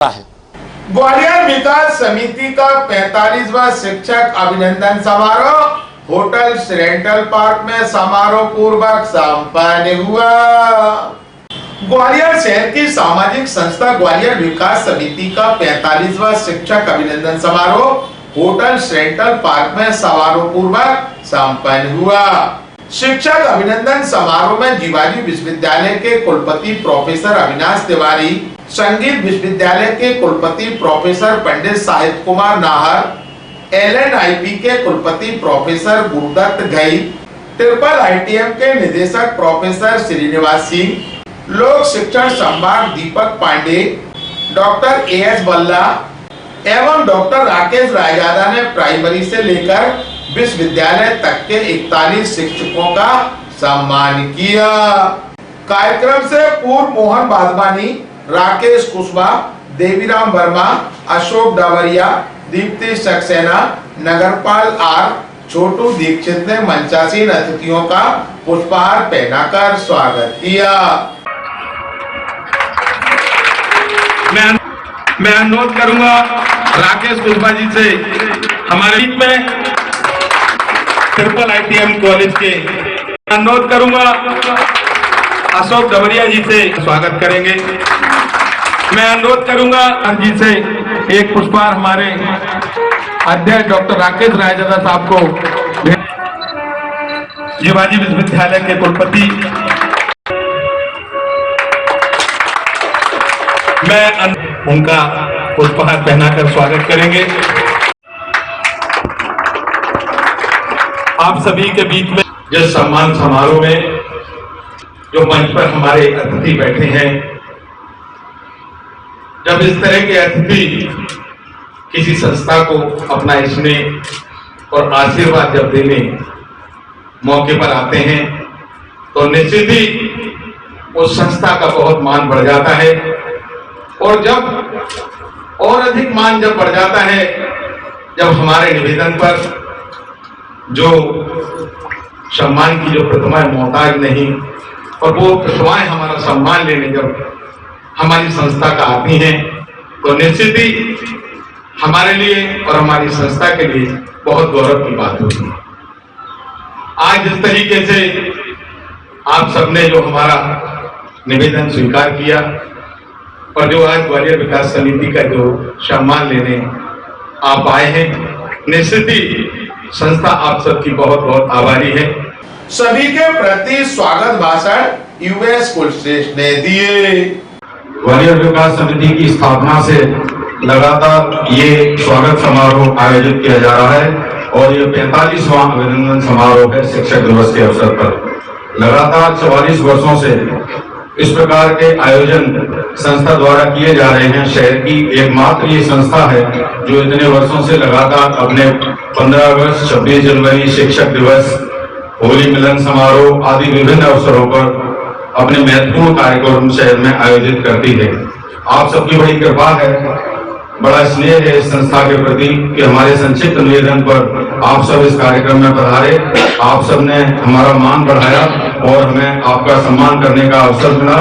है। ग्वालियर विकास समिति का 45वां शिक्षक अभिनंदन समारोह होटल सेंट्रल पार्क में समारोह पूर्वक संपन्न हुआ। ग्वालियर शहर की सामाजिक संस्था ग्वालियर विकास समिति का 45वां शिक्षक अभिनंदन समारोह होटल सेंट्रल पार्क में समारोह पूर्वक संपन्न हुआ। शिक्षक अभिनंदन समारोह में जीवाजी विश्वविद्यालय के कुलपति प्रोफेसर अविनाश तिवारी, संगीत विश्वविद्यालय के कुलपति प्रोफेसर पंडित साहित्य कुमार नाहर, LNIP के कुलपति professor Gurudatt Ghai, triple ITM के निदेशक प्रोफेसर श्रीनिवास सिंह, लोक शिक्षण संभाग दीपक पांडे, डॉक्टर AS बल्ला एवं डॉक्टर राकेश रायजादा ने प्राइमरी से लेकर विश्वविद्यालय तक के 41 शिक्षकों का सम्मान किया। कार्यक्रम से पूर्व मोहन बादवानी, राकेश कुशवाहा, देवीराम वर्मा, अशोक डावरिया, दीप्ति सक्सेना, नगरपाल R, छोटू दीक्षित ने मंचासीन अतिथियों का पुष्पहार पहनाकर स्वागत किया। मैं अनुरोध करूंगा राकेश कुशवाहा जी से हमारे बीच में ट्रिपल ITM कॉलेज के अनुरोध करूंगा अशोक डबरिया जी से स्वागत करेंगे। मैं अनुरोध करूंगा जी से एक पुष्पहार हमारे अध्यक्ष डॉक्टर राकेश रायजादा साहब को, जीवाजी विश्वविद्यालय के कुलपति, मैं उनका पुष्पहार पहनाकर स्वागत करेंगे। आप सभी के बीच में जिस सम्मान समारोह में जो मंच पर हमारे अतिथि बैठे हैं, जब इस तरह के अतिथि किसी संस्था को अपना स्नेह और आशीर्वाद जब देने मौके पर आते हैं तो निश्चित ही उस संस्था का बहुत मान बढ़ जाता है। और जब और अधिक मान जब बढ़ जाता है जब हमारे निवेदन पर जो सम्मान की जो प्रतिमाएं मोहताज नहीं, और वो प्रतिमाएं हमारा सम्मान लेने जब हमारी संस्था का आती हैं तो निश्चित ही हमारे लिए और हमारी संस्था के लिए बहुत गौरव की बात होती है। आज जिस तरीके से आप सबने जो हमारा निवेदन स्वीकार किया और जो आज ग्वालियर विकास समिति का जो सम्मान लेने आप आए हैं, निश्चित ही संस्था आप सबकी बहुत बहुत आभारी है। सभी के प्रति स्वागत भाषण US कुलश्रेष्ठ ने दिए। ग्वालियर विकास समिति की स्थापना से लगातार ये स्वागत समारोह आयोजित किया जा रहा है और ये 45वां अभिनंदन समारोह है शिक्षक दिवस के अवसर पर। लगातार 44 वर्षों से इस प्रकार के आयोजन संस्था द्वारा किए जा रहे हैं। शहर की एकमात्र ये संस्था है जो इतने वर्षों से लगातार अपने 15 अगस्त, 26 जनवरी, शिक्षक दिवस, होली मिलन समारोह आदि विभिन्न अवसरों पर अपने महत्वपूर्ण कार्यक्रम शहर में आयोजित करती है। आप सबकी बड़ी कृपा है, बड़ा स्नेह है इस संस्था के प्रति कि हमारे संक्षिप्त निवेदन पर आप सब इस कार्यक्रम में पधारे। आप सब ने हमारा मान बढ़ाया और हमें आपका सम्मान करने का अवसर मिला।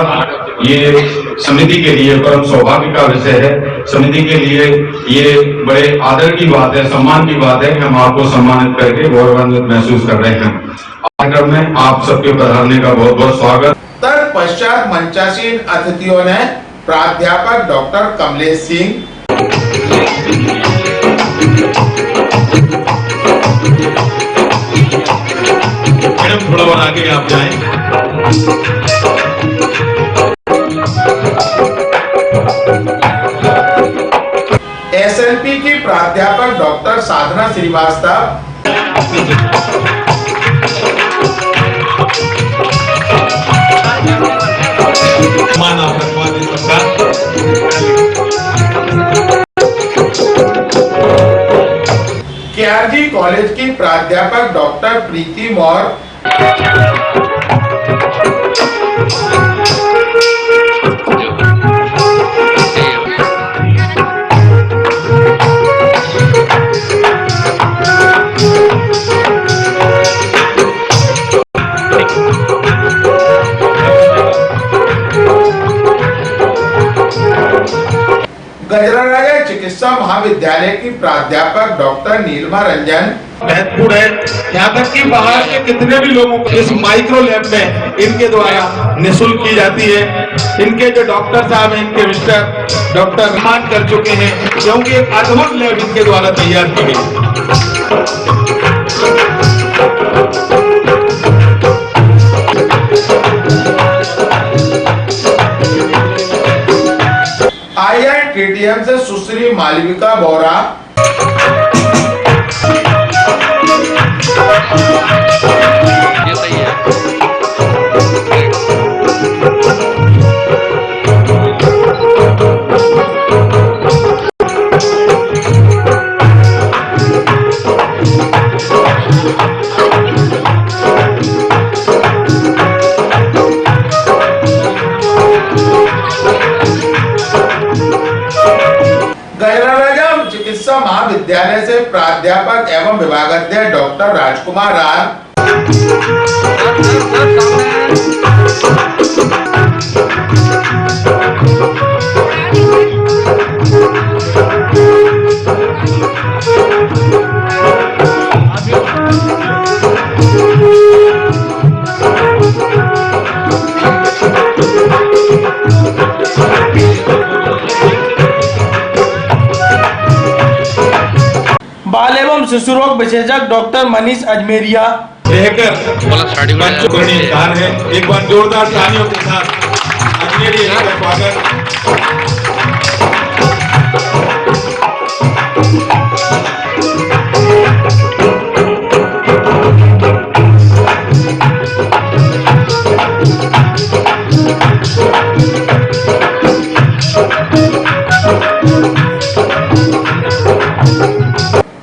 ये समिति के लिए परम सौभाग्य का विषय है। समिति के लिए ये बड़े आदर की बात है, सम्मान की बात है कि हम आपको सम्मानित करके गौरवान्वित महसूस कर रहे हैं। कार्यक्रम में आप सबके पधारने का बहुत बहुत स्वागत। तत्पश्चात मंचासीन अतिथियों ने प्राध्यापक डॉक्टर कमलेश सिंह, मैडम थोड़ा और आगे आप जाएं। SLP की प्राध्यापक डॉक्टर साधना श्रीवास्तव, KRG कॉलेज की प्राध्यापक डॉक्टर प्रीति मौर्य, गजराराजा चिकित्सा महाविद्यालय की प्राध्यापक डॉक्टर नीलिमा रंजन महत्वपूर्ण है। यहाँ तक कि बाहर के कितने भी लोगों को इस माइक्रो लैब में इनके द्वारा निःशुल्क की जाती है। इनके जो डॉक्टर साहब हैं, इनके मिस्टर डॉक्टर मान कर चुके हैं, क्योंकि एक अद्भुत लैब इनके द्वारा तैयार की गई। IITTM से सुश्री मालविका बोरा, ये सही है। गजराराजा चिकित्सा महाविद्यालय से प्राध्यापक एवं विभागाध्यक्ष डॉक्टर राजकुमार राय, बाल एवं शिशु रोग विशेषज्ञ डॉक्टर मनीष अजमेरिया रहकर मंच को निधान है। एक बार जोरदार तालियों के साथ अजमेरी का स्वागत।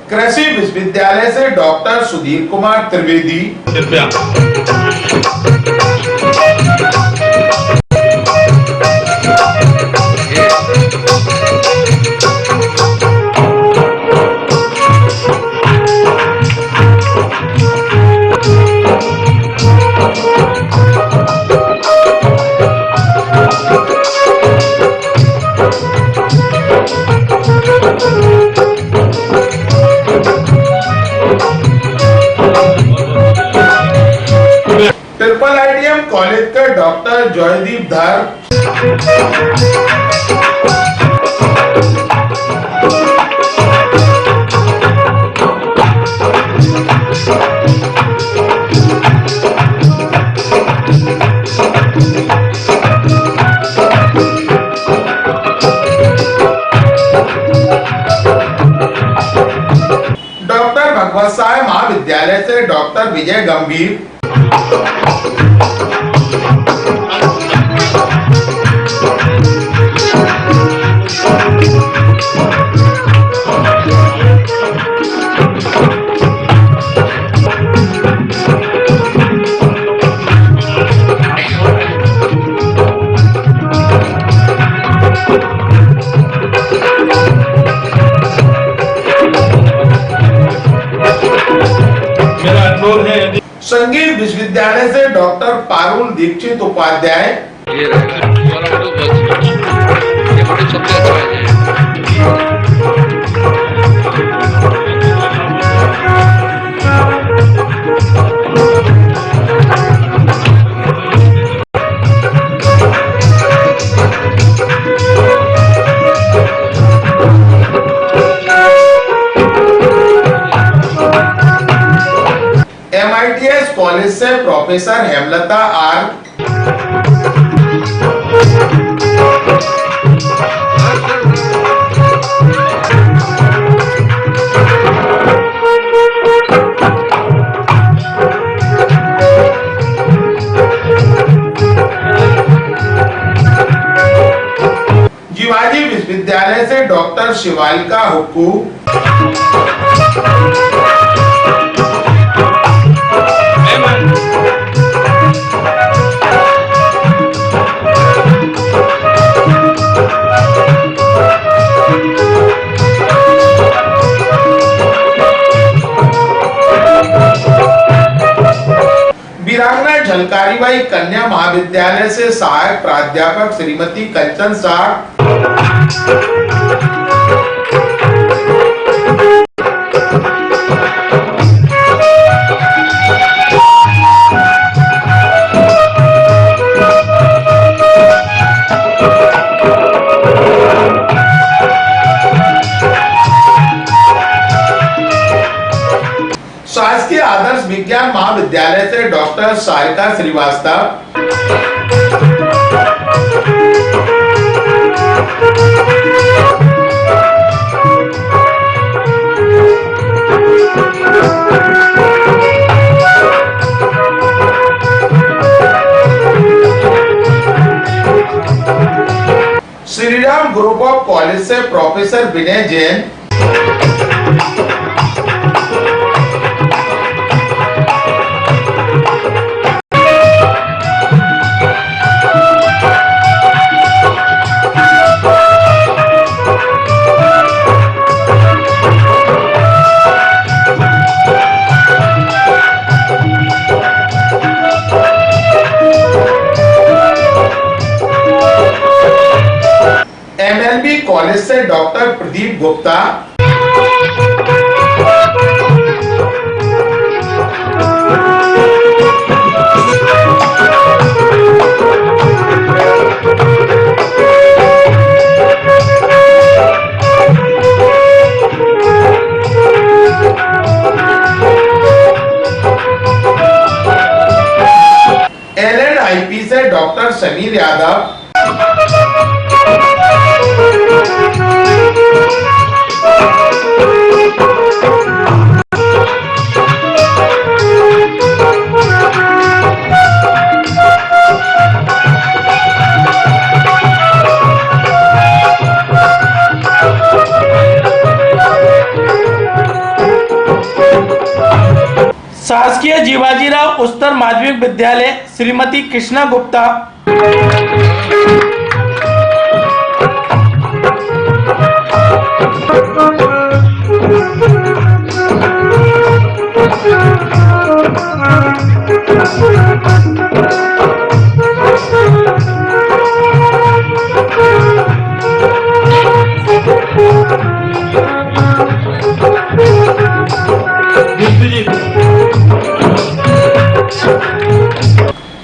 कृषि विश्वविद्यालय से डॉक्टर सुधीर कुमार त्रिवेदी, कृपया IITM कॉलेज के डॉक्टर जयदीप धर, डॉक्टर भगवत साय महाविद्यालय से डॉक्टर विजय गंभीर, मेरा अनुरोध है यदि संगीत विश्वविद्यालय से डॉक्टर पारुल दीक्षित उपाध्याय, ये रहेगा वाला फोटो बस ये फोटो सबसे अच्छा है। MITS कॉलेज से प्रोफेसर हेमलता आर, जीवाजी विश्वविद्यालय से डॉक्टर शिवालिका हुक्कू, वीरांगना झलकारीबाई कन्या महाविद्यालय से सहायक प्राध्यापक श्रीमती कंचन साह, शासकीय आदर्श विज्ञान महाविद्यालय से doctor Sarika Srivastava, Shriram group of college से professor Vinay Jain, MLB college से डॉक्टर प्रदीप गुप्ता, एलएनआईपी से डॉक्टर समीर यादव, शासकीय जीवाजीराव उच्चतर माध्यमिक विद्यालय श्रीमती कृष्णा गुप्ता,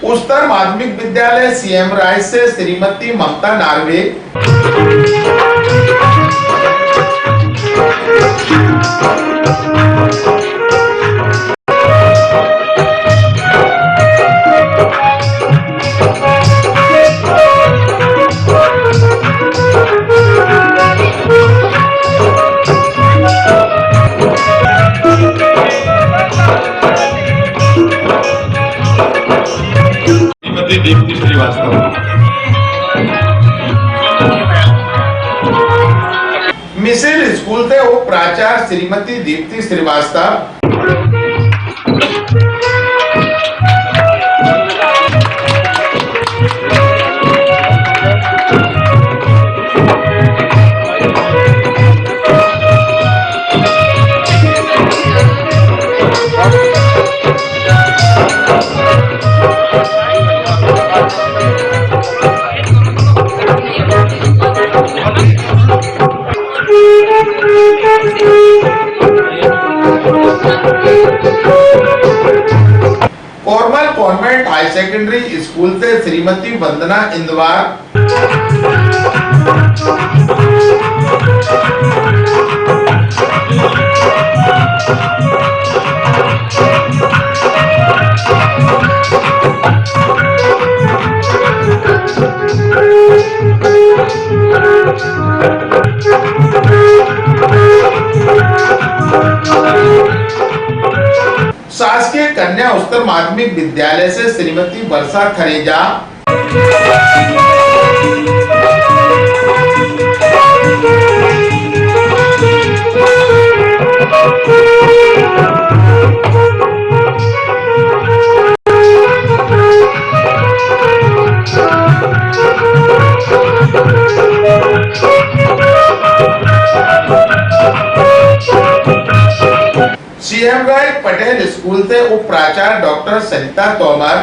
उच्चतर माध्यमिक विद्यालय सीएम राय से श्रीमती ममता नार्वे, दीप्ति श्रीवास्तव, मिसिल स्कूल से उप प्राचार्य Shrimati Deepti Shrivastava, formal convent high secondary school से श्रीमती वंदना इंदवार, शासकीय कन्या उच्चतर माध्यमिक विद्यालय से श्रीमती वर्षा खरेजा, सीएम राय पटेल स्कूल से उप प्राचार्य डॉक्टर सरिता तोमर,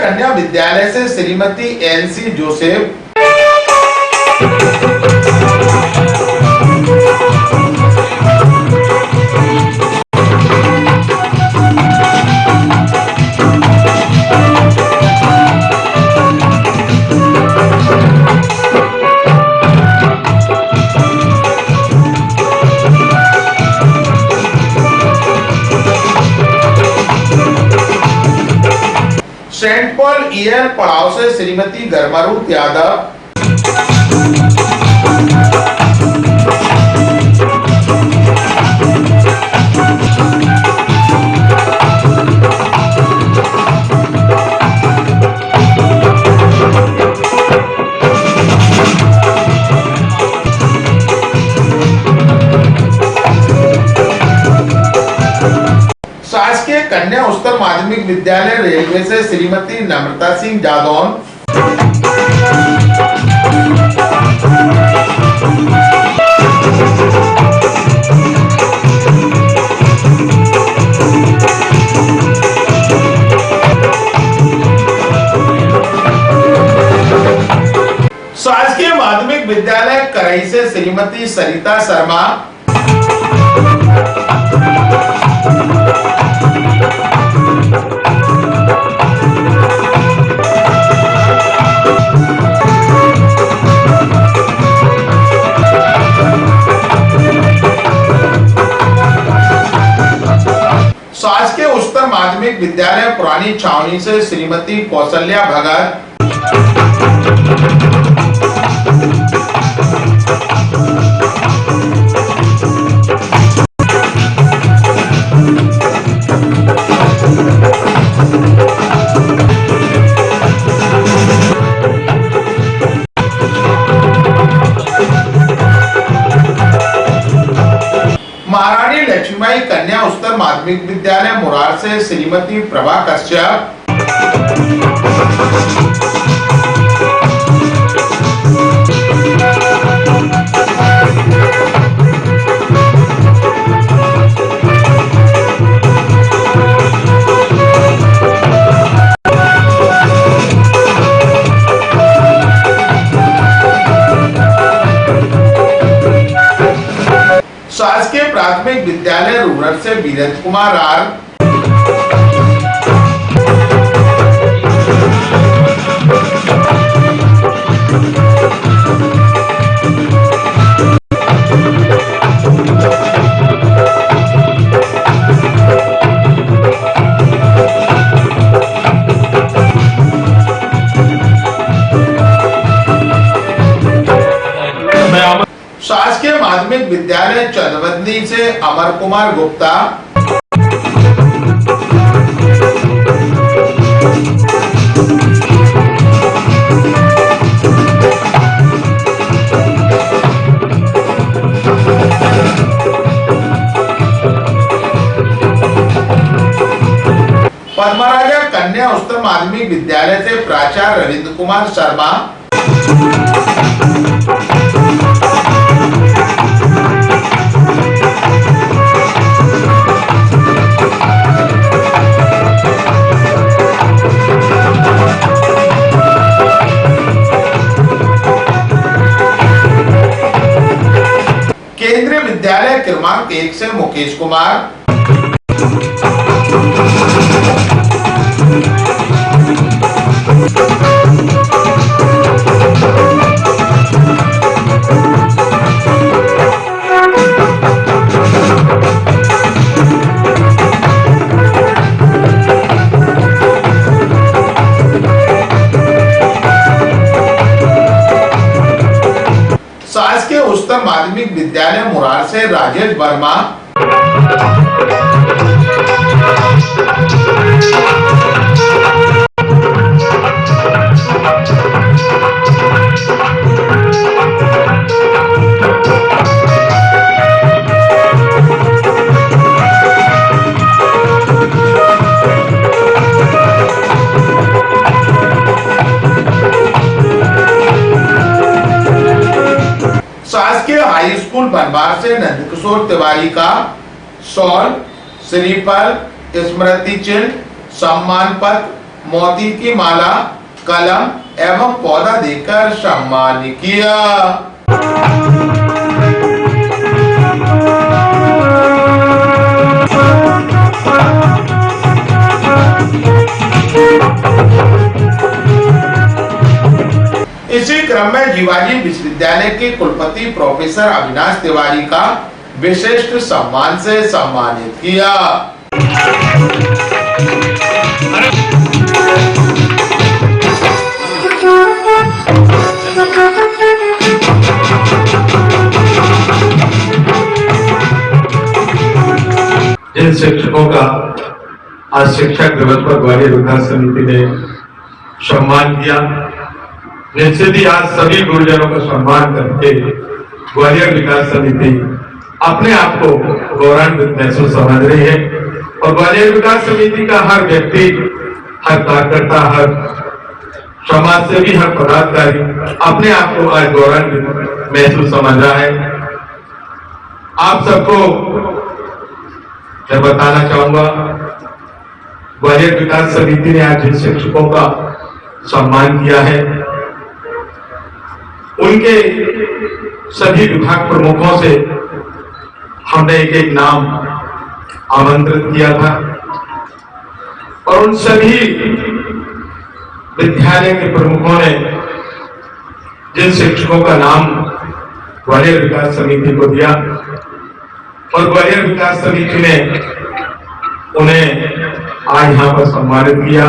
कन्या विद्यालय से Shrimati NC Joseph, saint Paul ईयर पड़ाव से श्रीमती गरमारूत यादव, शासकीय कन्या उच्चतर माध्यमिक विद्यालय रेलवे से श्रीमती नम्रता सिंह जादौन, शासकीय माध्यमिक विद्यालय करई से श्रीमती सरिता शर्मा, शासकीय उच्चतर माध्यमिक विद्यालय पुरानी छावनी से श्रीमती कौशल्या भगत, महारानी लक्ष्मीबाई कन्या उच्चतर माध्यमिक विद्यालय मुरार से श्रीमती प्रभा कश्यप, शासकीय प्राथमिक विद्यालय रूरल से वीरेंद्र कुमार आर, शासकीय माध्यमिक विद्यालय चंदवदनी से अमर कुमार गुप्ता, पद्मराजा कन्या उच्चतर माध्यमिक विद्यालय से प्राचार्य रविंद्र कुमार शर्मा, केंद्रीय विद्यालय क्रमांक 1 से मुकेश कुमार, शासकीय उच्चतर माध्यमिक विद्यालय मुरार से राजेश वर्मा, शासकीय हाई स्कूल बनवार से नंदकिशोर तिवारी का शॉल, श्रीफल, स्मृति चिन्ह, सम्मान पत्र, मोती की माला, कलम एवं पौधा देकर सम्मानित किया। इसी क्रम में जीवाजी विश्वविद्यालय के कुलपति प्रोफेसर अविनाश तिवारी का विशिष्ट सम्मान से सम्मानित किया। जिन शिक्षकों का आज शिक्षक दिवस पर ग्वालियर विकास समिति ने सम्मान किया, निश्चित ही आज सभी गुरुजनों का सम्मान करके ग्वालियर विकास समिति अपने आप को गौरवान्वित महसूस समझ रही है और ग्वालियर विकास समिति का हर व्यक्ति, हर कार्यकर्ता, हर समाज सेवी, हर पदाधिकारी अपने आप को आज गौरवान्वित महसूस समझ रहा है। आप सबको मैं बताना चाहूंगा, ग्वालियर विकास समिति ने आज जिन शिक्षकों का सम्मान किया है, उनके सभी विभाग प्रमुखों से हमने एक एक नाम आमंत्रित किया था और उन सभी विद्यालय के प्रमुखों ने जिन शिक्षकों का नाम ग्वालियर विकास समिति को दिया और ग्वालियर विकास समिति ने उन्हें आज यहाँ पर सम्मानित किया,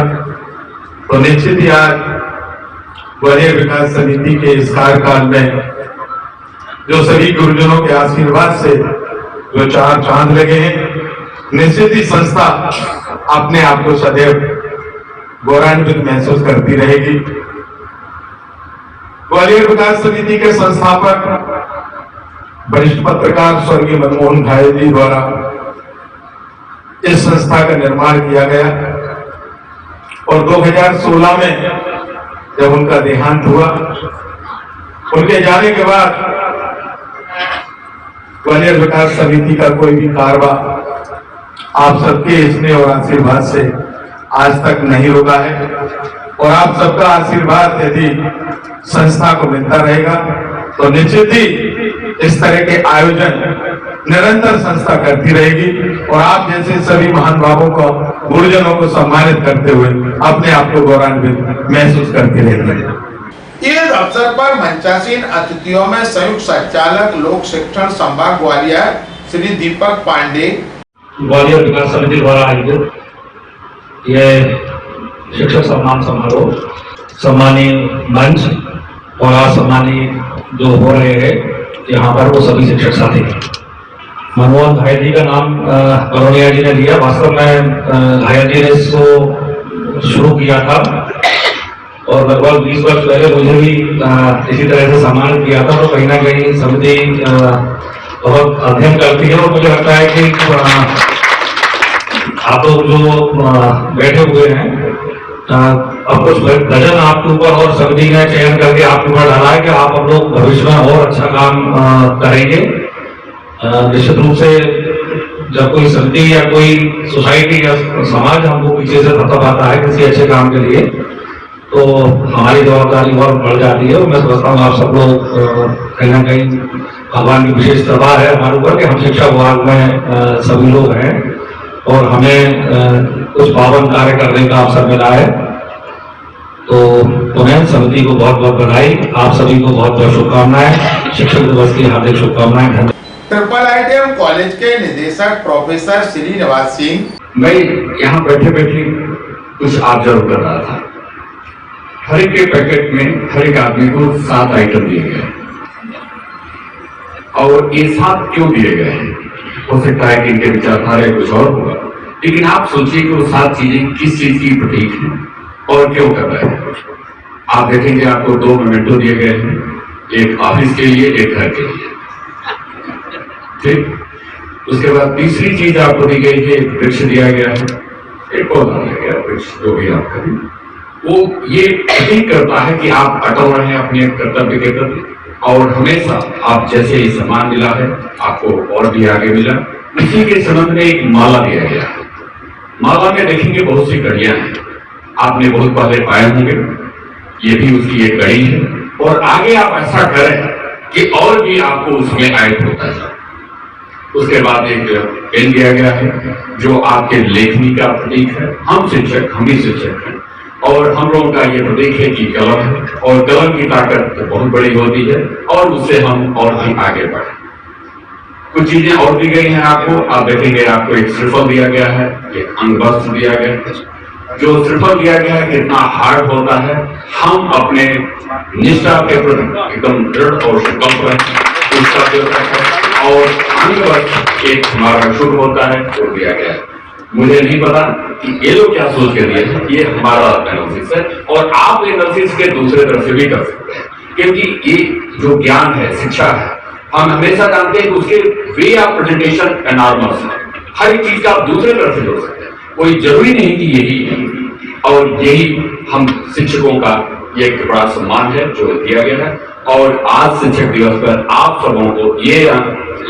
तो निश्चित ही आज ग्वालियर विकास समिति के इस कार्यकाल में जो सभी गुरुजनों के आशीर्वाद से जो चार चांद लगे हैं, निश्चित ही संस्था अपने आप को सदैव गौरवान्वित महसूस करती रहेगी। ग्वालियर विकास समिति के संस्थापक वरिष्ठ पत्रकार स्वर्गीय मनमोहन घायल जी द्वारा इस संस्था का निर्माण किया गया और 2016 में जब उनका देहांत हुआ, उनके जाने के बाद ग्वालियर विकास समिति का कोई भी कारभार आप सबके स्नेह और आशीर्वाद से आज तक नहीं रुका है और आप सबका आशीर्वाद यदि संस्था को मिलता रहेगा तो निश्चित ही इस तरह के आयोजन निरंतर संस्था करती रहेगी और आप जैसे सभी महान भावों को, गुरुजनों को सम्मानित करते हुए अपने आप को गौरवान्वित महसूस करती रहेंगे। इस अवसर पर मंचासीन अतिथियों में संयुक्त संचालक लोक शिक्षण संभाग ग्वालियर श्री दीपक पांडे, ग्वालियर विकास समिति द्वारा आयोजित यह शिक्षक सम्मान समारोह, सम्मानीय मंच और सम्मानीय जो हो रहे हैं यहाँ पर वो सभी शिक्षक साथी हैं। मनमोहन घायल जी का नाम बरोनिया जी ने लिया। वास्तव में घायल जी ने इसको शुरू किया था और लगभग 20 वर्ष पहले मुझे भी इसी तरह से सम्मानित किया था। तो कहीं ना कहीं समिति बहुत अध्ययन करती है और मुझे लगता है कि आप लोग जो बैठे हुए हैं, अब कुछ वजन आपके ऊपर और समिति ने चयन करके आपके ऊपर डाला है कि आप अब लोग भविष्य में और अच्छा काम करेंगे। निश्चित रूप से जब कोई समिति या कोई सोसाइटी या समाज हमको पीछे से थपथपाता है किसी अच्छे काम के लिए, तो हमारी जवाबदारी और बढ़ जाती है। और मैं समझता हूँ आप सब लोग कहीं ना कहीं भगवान की विशेष कृपा है हमारे ऊपर कि हम शिक्षा विभाग में सभी लोग हैं और हमें कुछ पावन कार्य करने का अवसर मिला है। तो पुनः समिति को बहुत बहुत बधाई, आप सभी को बहुत बहुत शुभकामनाएं, शिक्षक दिवस की हार्दिक शुभकामनाएं। धन्यवाद। ट्रिपल आईटीएम कॉलेज के निदेशक प्रोफेसर श्रीनिवास सिंह, मैं यहाँ बैठे बैठे कुछ ऑब्जर्व कर रहा था। हर एक के पैकेट में हर एक आदमी को 7 आइटम दिए गए और ये 7 क्यों दिए गए हैं? हो सकता है कि इनके विचारधारा कुछ और होगा, लेकिन आप सोचिए कि वो 7 चीजें किस चीज की प्रतीक है और क्यों कर रहे हैं। आप देखेंगे आपको 2 मोमेंटो दिए गए हैं, एक ऑफिस के लिए, एक घर के लिए। ठीक, उसके बाद तीसरी चीज आपको दी गई है, एक वृक्ष दिया गया है, एक पौधा दिया गया, वृक्ष जो भी आप करें, वो ये प्रतीक करता है कि आप अटल रहे हैं अपने कर्तव्य के प्रति और हमेशा आप जैसे ही सम्मान मिला है आपको और भी आगे मिला। इसी के संबंध में एक माला दिया गया है। माला में देखेंगे बहुत सी कड़ियां हैं। आपने बहुत पहले पाए होंगे, ये भी उसकी एक कड़ी है। और आगे आप ऐसा करें कि और भी आपको उसमें ऐड होता जाए। उसके बाद एक पेन दिया गया है जो आपके लेखनी का प्रतीक है। हम ही शिक्षक हैं और हम लोगों का ये प्रतीक है कि कलम है, और कलम की ताकत तो बहुत बड़ी होती है और उससे हम और भी आगे बढ़े। कुछ चीजें और दी गई हैं आपको, आप देखेंगे आपको एक श्रीफल दिया गया है, एक अंगवस्त्र दिया गया है। जो श्रीफल दिया गया है कितना हार्ड होता है, हम अपने निष्ठा के प्रति एकदम दृढ़ और संकल्प रखें उसका द्योतक है। और अंगवस्त्र एक हमारा शुभ होता है जो दिया गया है। मुझे नहीं पता कि ये लोग क्या सोच के दिए हैं, ये हमारा एनालिसिस है और आप एनालिसिस के दूसरे तरफ से भी कर सकते हैं, क्योंकि ये जो ज्ञान है, शिक्षा है, हम हमेशा जानते हैं कि उसके वे ऑफ प्रेजेंटेशन एनॉर्मस है। हर एक चीज का आप दूसरे तरफ से जोड़ सकते हैं, कोई जरूरी नहीं कि यही है। और यही हम शिक्षकों का ये एक बड़ा सम्मान है जो दिया गया है। और आज शिक्षक दिवस पर आप सबों को ये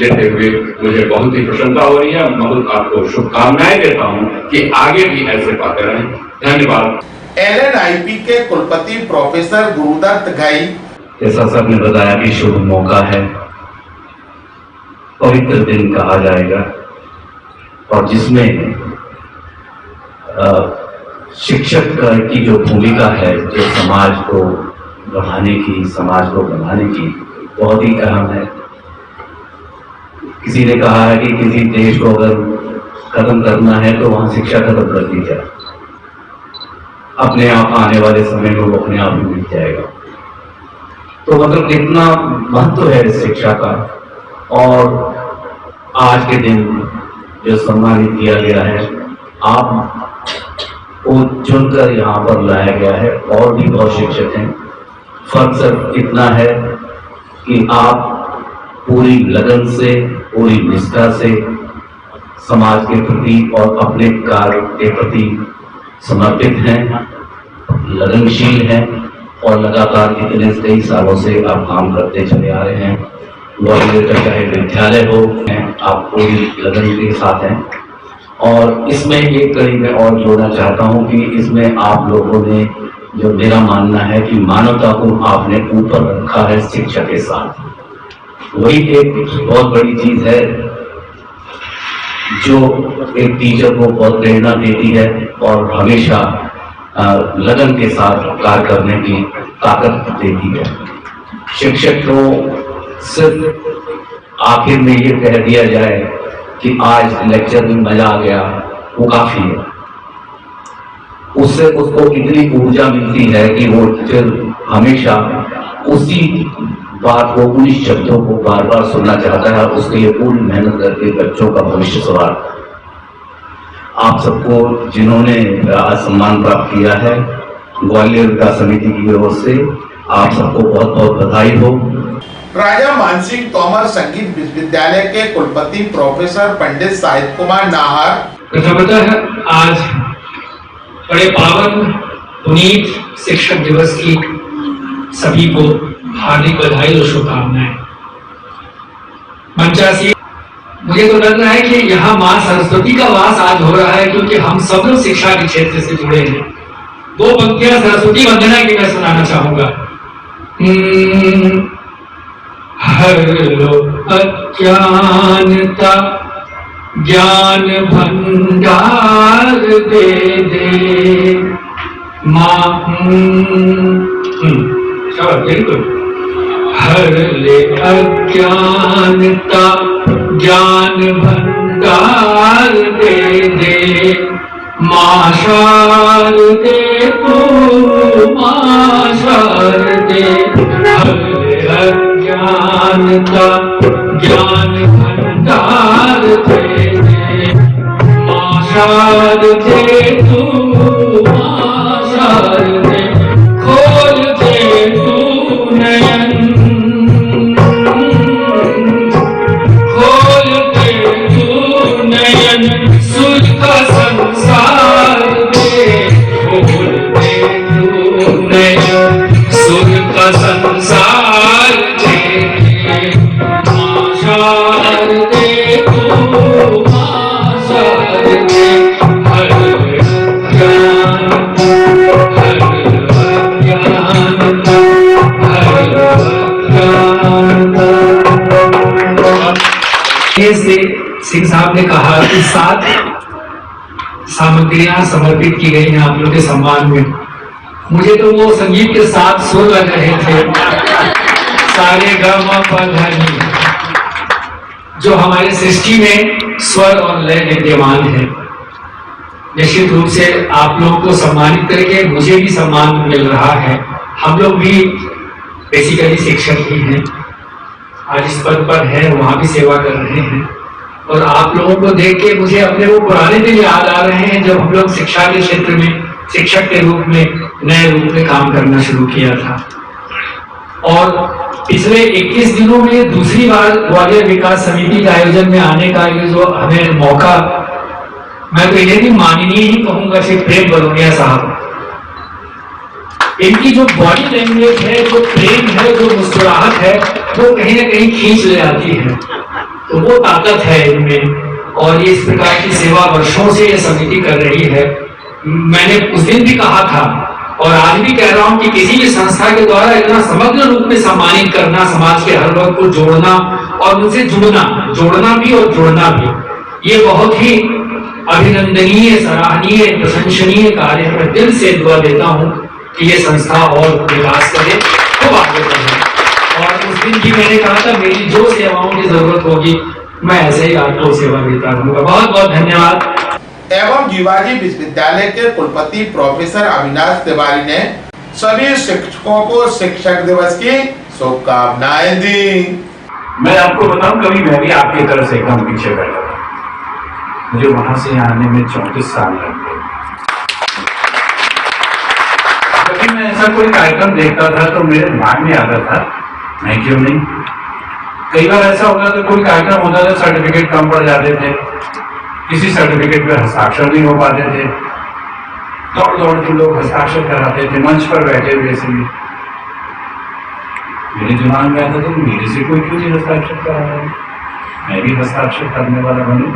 लेते हुए मुझे बहुत ही प्रसन्नता हो रही है। बहुत आपको शुभकामनाएं देता हूं कि आगे भी ऐसे पाते रहें। धन्यवाद। LNIP के कुलपति प्रोफेसर गुरुदत्त घई, जैसा सबने बताया कि शुभ मौका है, पवित्र दिन कहा जाएगा और जिसमें शिक्षक की जो भूमिका है, जो समाज को बढ़ाने की, समाज को बनाने की, बहुत ही अहम है। किसी ने कहा है कि किसी देश को अगर खत्म करना है तो वहां शिक्षा खत्म कर दी जाए, अपने आप आने वाले समय में वो अपने आप ही मिल जाएगा। तो मतलब कितना महत्व है इस शिक्षा का। और आज के दिन जो सम्मानित किया गया है, आप को चुनकर यहाँ पर लाया गया है। और भी बहुत शिक्षक हैं, फर्क सिर्फ इतना है कि आप पूरी लगन से, पूरी निष्ठा से समाज के प्रति और अपने कार्य के प्रति समर्पित हैं, लगनशील हैं और लगातार इतने कई सालों से आप काम करते चले आ रहे हैं। ग्वालियर का चाहे विद्यालय हो, आप पूरी लगन के साथ हैं। और इसमें एक कड़ी मैं और जोड़ना चाहता हूं कि इसमें आप लोगों ने, जो मेरा मानना है कि मानवता को आपने ऊपर रखा है शिक्षा के साथ, वही एक बहुत बड़ी चीज है जो एक टीचर को बहुत प्रेरणा देती है और हमेशा लगन के साथ कार्य करने की ताकत देती है। शिक्षक को सिर्फ आखिर में ये कह दिया जाए कि आज लेक्चर में मजा आ गया, वो काफी है। उससे उसको इतनी ऊर्जा मिलती है कि वो फिर हमेशा उसी बात को, उन्हीं शब्दों को बार बार सुनना चाहता है और उसके लिए पूरी मेहनत करके बच्चों का भविष्य संवारता है। आप सबको जिन्होंने आज सम्मान प्राप्त किया है, ग्वालियर विकास समिति की ओर से आप सबको बहुत बहुत बधाई हो। राजा मानसिंह तोमर संगीत विश्वविद्यालय के कुलपति प्रोफेसर पंडित साहिब कुमार नाहर, कृतज्ञता है आज बड़े पावन पुनीत शिक्षक दिवस की सभी को हार्दिक बधाई और शुभकामनाएं। मंचासी, मुझे तो लग रहा है कि यहाँ माँ सरस्वती का वास आज हो रहा है, क्योंकि हम सब लोग शिक्षा के क्षेत्र से जुड़े हैं। दो पंक्तियां सरस्वती वंदना की मैं सुनाना चाहूंगा। हर लो अज्ञानता ज्ञान भंडार दे दे माँ। बिल्कुल। हर ले अज्ञानता ज्ञान भंडार दे दे माँ शारदे तू माँ शारदे। हर ले अज्ञानता ज्ञान भंडार दे दे माँ शारदे तू माँ शारदे। खोल दे तू नयन, खोल दे तू नयन, सुर का संसार दे। खोल दे तू नयन, सुर का संसार दे माँ शारदे तू माँ शारदे। हर साहब ने कहा कि 7 सामग्रियां समर्पित की गई हैं आप लोगों के सम्मान में। मुझे तो वो संगीत के 7 सुर लग रहे थे, सारे ग म प ध नि, जो हमारे सृष्टि में स्वर और लय विद्यमान है। निश्चित रूप से आप लोगों को सम्मानित करके मुझे भी सम्मान मिल रहा है। हम लोग भी बेसिकली शिक्षक ही हैं, आज इस पद पर है, वहां भी सेवा कर रहे हैं। और आप लोगों को देख के मुझे अपने वो पुराने दिन याद आ रहे हैं जब हम लोग शिक्षा के क्षेत्र में शिक्षक के रूप में नए रूप में काम करना शुरू किया था। और पिछले 21 दिनों में दूसरी बार ग्वालियर विकास समिति के आयोजन में आने का ये जो हमें मौका, मैं तो इन्हें भी माननीय ही कहूंगा, श्री प्रेम बरोनिया साहब। इनकी जो बॉडी लैंग्वेज है, जो प्रेम है, जो मुस्कुराहट है, वो कहीं ना कहीं खींच ले आती है। तो वो ताकत है इनमें, और ये इस प्रकार की सेवा वर्षों से ये समिति कर रही है। मैंने उस दिन भी कहा था और आज भी कह रहा हूं कि किसी भी संस्था के द्वारा इतना समग्र रूप में सम्मानित करना, समाज के हर वर्ग को जोड़ना और उनसे जुड़ना, जोड़ना भी और जोड़ना भी, ये बहुत ही अभिनंदनीय, सराहनीय, प्रशंसनीय कार्य है। मैं दिल से दुआ देता हूं कि ये संस्था और विकास करे, खूब आगे बढ़े। और उस दिन भी मैंने कहा था मेरी जो सेवाओं की जरूरत होगी मैं ऐसे ही आपको सेवा देता रहूंगा। बहुत बहुत धन्यवाद। एवं जीवाजी विश्वविद्यालय के कुलपति प्रोफेसर अविनाश तिवारी ने सभी शिक्षकों को शिक्षक दिवस की शुभकामनाएं दी। मैं आपको बताऊं, कभी मैं भी आपकी तरह से एकदम पीछे बैठा था। मुझे वहां से आने में 34 साल लग गए। कभी मैं ऐसा कोई कार्यक्रम देखता था तो मेरे दिमाग में आता था मैं क्यों नहीं। कई बार ऐसा होता था, कोई कार्यक्रम होता था, सर्टिफिकेट कम पड़ जाते थे, किसी सर्टिफिकेट पे हस्ताक्षर नहीं हो पाते थे, दौड़ दौड़ के लोग हस्ताक्षर कराते थे मंच पर बैठे हुए से। मेरे दिमाग में आता था कि मेरे से कोई क्यों नहीं हस्ताक्षर करा रहा है, मैं भी हस्ताक्षर करने वाला बनूं।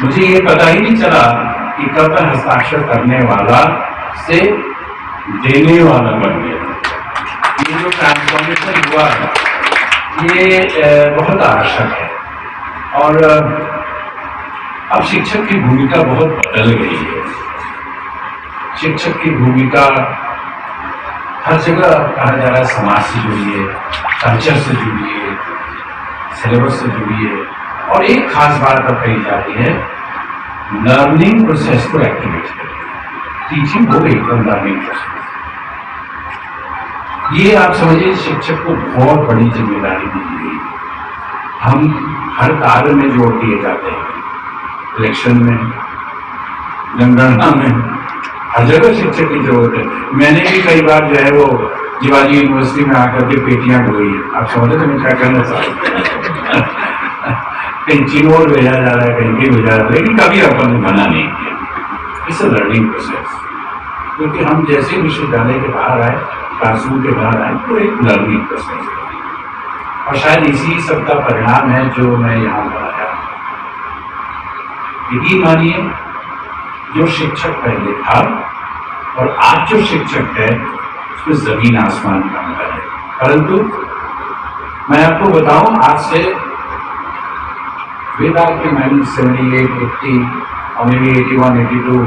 मुझे ये पता ही नहीं चला कि कब मैं हस्ताक्षर करने वाला से देने वाला बन गया। ये जो ट्रांसफॉर्मेशन हुआ ये बहुत आवश्यक है। और अब शिक्षक की भूमिका बहुत बदल गई है। शिक्षक की भूमिका हर जगह कहा जा रहा है, समाज से जुड़िए, कल्चर से जुड़िए, सिलेबस से जुड़िए। और एक खास बात अब कही जाती है, लर्निंग प्रोसेस को एक्टिवेट करें। टीचिंग हो एकदम लर्निंग प्रोसेस। ये आप समझिए शिक्षक को बहुत बड़ी जिम्मेदारी दी गई। हम हर कार्य में जोड़ दिए जाते हैं, इलेक्शन में, जनगणना में, हर जगह शिक्षक की जरूरत है। मैंने भी कई बार जो है वो जीवाजी यूनिवर्सिटी में आकर के पेटियां ढोई। आप समझे तो मैं क्या कहना चाहता कहीं चिनोर भेजा जा रहा है, कहीं भी भेजा जा रहा है, लेकिन कभी अपन ने मना नहीं किया। It's a learning process. क्योंकि हम जैसे विश्वविद्यालय के बाहर आए, क्लासरूम के बाहर आए, तो एक लर्निंग प्रोसेस है। और शायद इसी सब का परिणाम है जो मैं यहाँ पर आया। यही मानिए, जो शिक्षक पहले था और आज जो शिक्षक है उसमें जमीन आसमान का अंतर है। परंतु मैं आपको बताऊं, आज से वेदा के 1978, 80 और मे बी 81, 82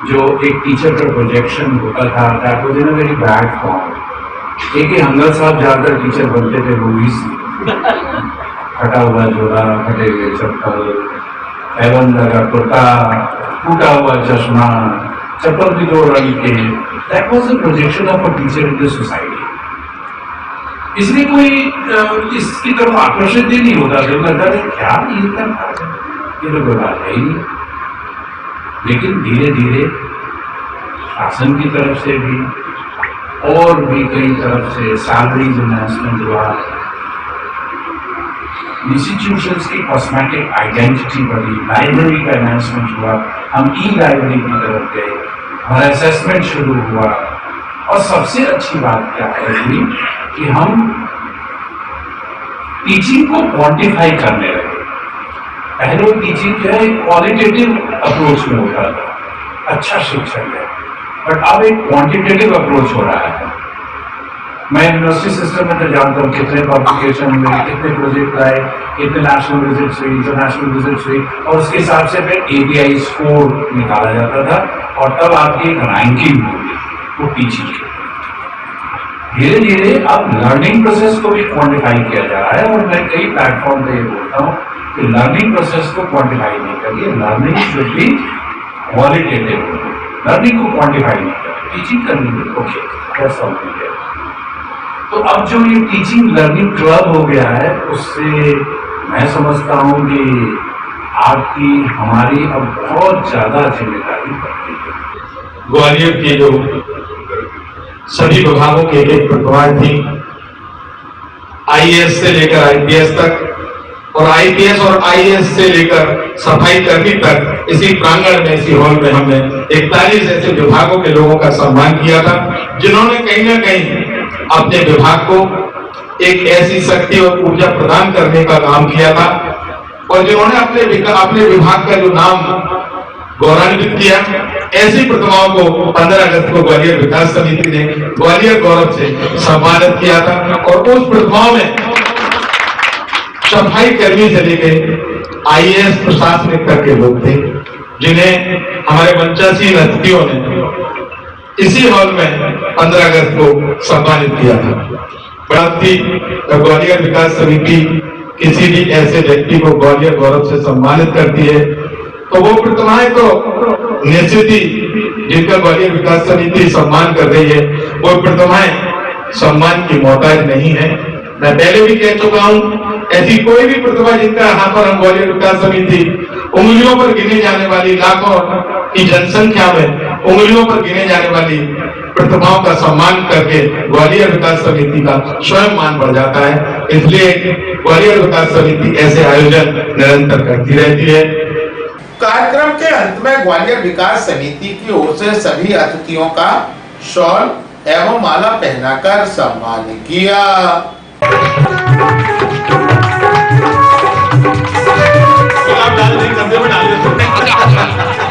जो एक टीचर का प्रोजेक्शन होता था, that was in a very bad form. एक ही हंगर साहब जाकर टीचर बनते थे मूवीज में, फटा हुआ जोड़ा, फटे हुए चप्पल, एवन लगा कुर्ता, टूटा हुआ चश्मा, चप्पल भी 2 रंग के। That was the projection of a teacher in the society. इसलिए कोई इसकी तरफ आकर्षित ही नहीं होता था, लगता था क्या ये तो कोई बात है ही नहीं। लेकिन धीरे धीरे शासन की तरफ से भी और भी कई तरफ से सैलरीज एनहांसमेंट हुआ, इंस्टीट्यूशंस की कॉस्मेटिक आइडेंटिटी बढ़ी, लाइब्रेरी का एनहांसमेंट हुआ, हम ई लाइब्रेरी की तरफ गए, हमारा असेसमेंट शुरू हुआ। और सबसे अच्छी बात क्या है कि हम टीचिंग को क्वांटिफाई करने लगे। पहले टीचिंग जो है क्वालिटेटिव अप्रोच में होता था, अच्छा शिक्षक है, बट अब एक क्वांटिटेटिव अप्रोच हो रहा है। मैं यूनिवर्सिटी सिस्टम में तो जानता हूँ कितने पब्लिकेशन हुए, कितने प्रोजेक्ट आए, कितने नेशनल विजिट्स हुई, इंटरनेशनल विजिट्स हुई, और उसके हिसाब से फिर API स्कोर निकाला जाता था और तब आपकी एक रैंकिंग होगी वो टीचिंग की। धीरे धीरे अब लर्निंग प्रोसेस को भी क्वांटिफाई किया जा रहा है और मैं कई प्लेटफॉर्म पे ये बोलता हूँ कि लर्निंग प्रोसेस को क्वांटिफाई नहीं करिए, learning should be qualitative, learning को क्वांटिफाई नहीं करिए, टीचिंग करनी है, ओके दैट्स समथिंग। तो अब जो ये टीचिंग लर्निंग क्लब हो गया है, उससे मैं समझता हूँ कि आपकी हमारी अब बहुत ज्यादा जिम्मेदारी बढ़ती है। ग्वालियर की जो सभी विभागों की एक प्रतिभाएं थी, IAS से लेकर IPS तक और IPS और IAS से लेकर सफाई कर्मी तक इसी प्रांगण में, इसी हॉल में हमने 41 ऐसे विभागों के लोगों का सम्मान किया था जिन्होंने कहीं ना कहीं अपने विभाग को एक ऐसी शक्ति और ऊर्जा प्रदान करने का काम किया था और जिन्होंने अपने विभाग का जो नाम गौरवान्वित किया। ऐसी प्रतिभाओं को 15 अगस्त को ग्वालियर विकास समिति ने ग्वालियर गौरव से सम्मानित किया था और उस प्रतिभाओं में सफाई कर्मी से लेकर IAS प्रशासनिक तक के लोग थे जिन्हें हमारे पंचायती अतिथियों ने इसी हॉल में 15 अगस्त को सम्मानित किया था। प्राप्ति ग्वालियर विकास समिति किसी भी ऐसे व्यक्ति को ग्वालियर गौरव से सम्मानित करती है तो वो प्रतिभाएं तो निश्चित ही जिनका ग्वालियर विकास समिति सम्मान कर रही है वो प्रतिभाएं सम्मान की मोहताज नहीं है। मैं पहले भी कह चुका हूं, ऐसी कोई भी प्रतिभा जिनका यहाँ पर हम ग्वालियर विकास समिति उंगलियों पर गिने जाने वाली, लाखों की जनसंख्या में उंगलियों पर गिने जाने वाली प्रतिभाओं का सम्मान करके ग्वालियर विकास समिति का स्वयं मान बढ़ जाता है। इसलिए ग्वालियर विकास समिति ऐसे आयोजन निरंतर करती रहती है। कार्यक्रम के अंत में ग्वालियर विकास समिति की ओर से सभी अतिथियों का शॉल एवं माला पहनाकर सम्मान किया। आप डाल दें, कब्जे में डाल दें।